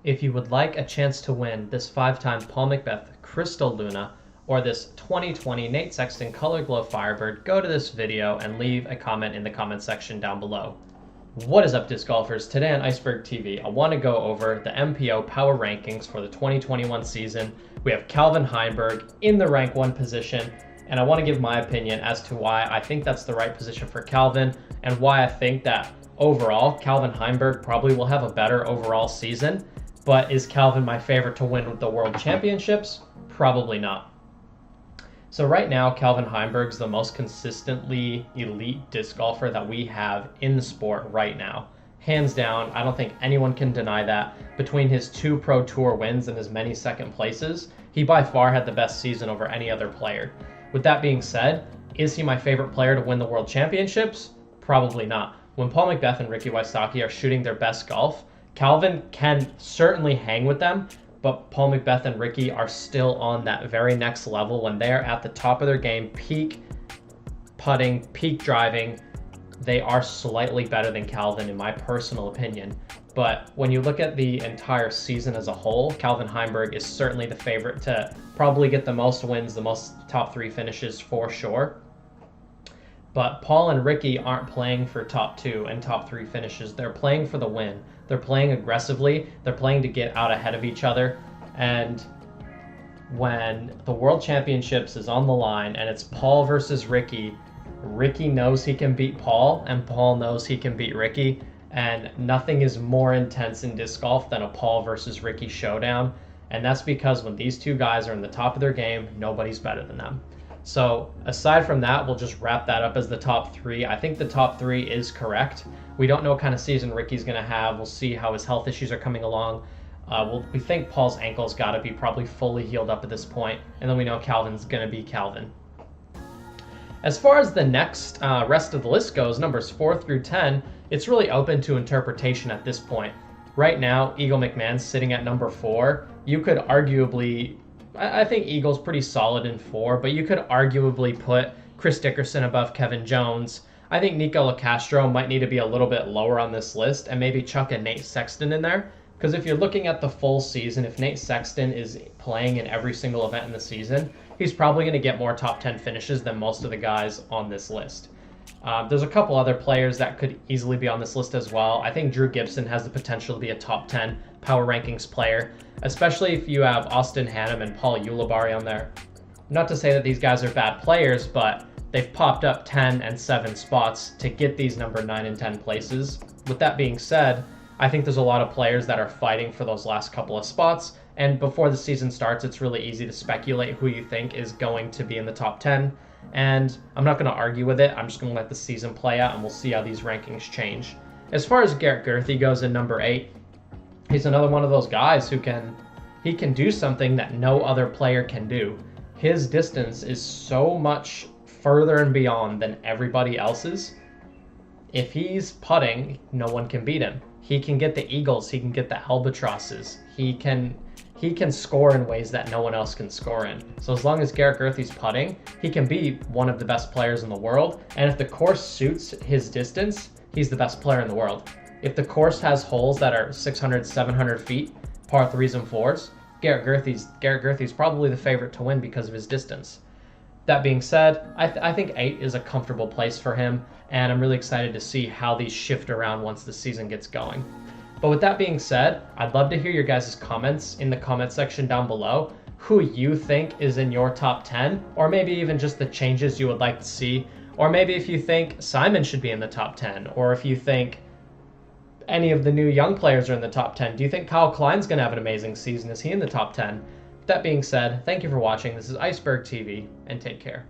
If you would like a chance to win this 5-time Paul McBeth Crystal Luna or this 2020 Nate Sexton Color Glow Firebird, go to this video and leave a comment in the comment section down below. What is up, disc golfers? Today on Iceberg TV, I want to go over the MPO power rankings for the 2021 season. We have Calvin Heimburg in the rank 1 position, and I want to give my opinion as to why I think that's the right position for Calvin and why I think that overall Calvin Heimburg probably will have a better overall season. But is Calvin my favorite to win the World Championships? Probably not. So right now, Calvin Heimburg's the most consistently elite disc golfer that we have in the sport right now. Hands down, I don't think anyone can deny that. Between his 2 Pro Tour wins and his many second places, he by far had the best season over any other player. With that being said, is he my favorite player to win the World Championships? Probably not. When Paul McBeth and Ricky Wysocki are shooting their best golf, Calvin can certainly hang with them, but Paul McBeth and Ricky are still on that very next level when they're at the top of their game, peak putting, peak driving. They are slightly better than Calvin in my personal opinion. But when you look at the entire season as a whole, Calvin Heimburg is certainly the favorite to probably get the most wins, the most top 3 finishes for sure. But Paul and Ricky aren't playing for top 2 and top 3 finishes. They're playing for the win. They're playing aggressively. They're playing to get out ahead of each other. And when the World Championships is on the line and it's Paul versus Ricky, Ricky knows he can beat Paul and Paul knows he can beat Ricky. And nothing is more intense in disc golf than a Paul versus Ricky showdown. And that's because when these two guys are in the top of their game, nobody's better than them. So aside from that, we'll just wrap that up as the top 3. I think the top 3 is correct. We don't know what kind of season Ricky's going to have. We'll see how his health issues are coming along. We think Paul's ankle's got to be probably fully healed up at this point, and then we know Calvin's going to be Calvin. As far as the next rest of the list goes, numbers 4 through 10, it's really open to interpretation at this point. Right now, Eagle McMahon's sitting at number 4. You could arguably... I think Eagle's pretty solid in 4, but you could arguably put Chris Dickerson above Kevin Jones. I think Nico LaCastro might need to be a little bit lower on this list and maybe chuck a Nate Sexton in there. Because if you're looking at the full season, if Nate Sexton is playing in every single event in the season, he's probably going to get more top 10 finishes than most of the guys on this list. There's a couple other players that could easily be on this list as well. I think Drew Gibson has the potential to be a top 10 power rankings player, especially if you have Austin Hannum and Paul Ulibarri on there. Not to say that these guys are bad players, but they've popped up 10 and 7 spots to get these number 9 and 10 places. With that being said, I think there's a lot of players that are fighting for those last couple of spots, and before the season starts, it's really easy to speculate who you think is going to be in the top 10. And I'm not going to argue with it. I'm just going to let the season play out and we'll see how these rankings change. As far as Garrett Gurthie goes in number 8, he's another one of those guys who can do something that no other player can do. His distance is so much further and beyond than everybody else's. If he's putting, no one can beat him. He can get the eagles, he can get the albatrosses. He can score in ways that no one else can score in. So as long as Garrett Gurthie's putting, he can be one of the best players in the world. And if the course suits his distance, he's the best player in the world. If the course has holes that are 600, 700 feet, par 3s and 4s, Garrett Gurthie's probably the favorite to win because of his distance. That being said, I think 8 is a comfortable place for him, and I'm really excited to see how these shift around once the season gets going. But with that being said, I'd love to hear your guys' comments in the comment section down below, who you think is in your top 10, or maybe even just the changes you would like to see, or maybe if you think Simon should be in the top 10, or if you think any of the new young players are in the top 10. Do you think Kyle Klein's going to have an amazing season? Is he in the top 10? That being said, thank you for watching. This is Iceberg TV, and take care.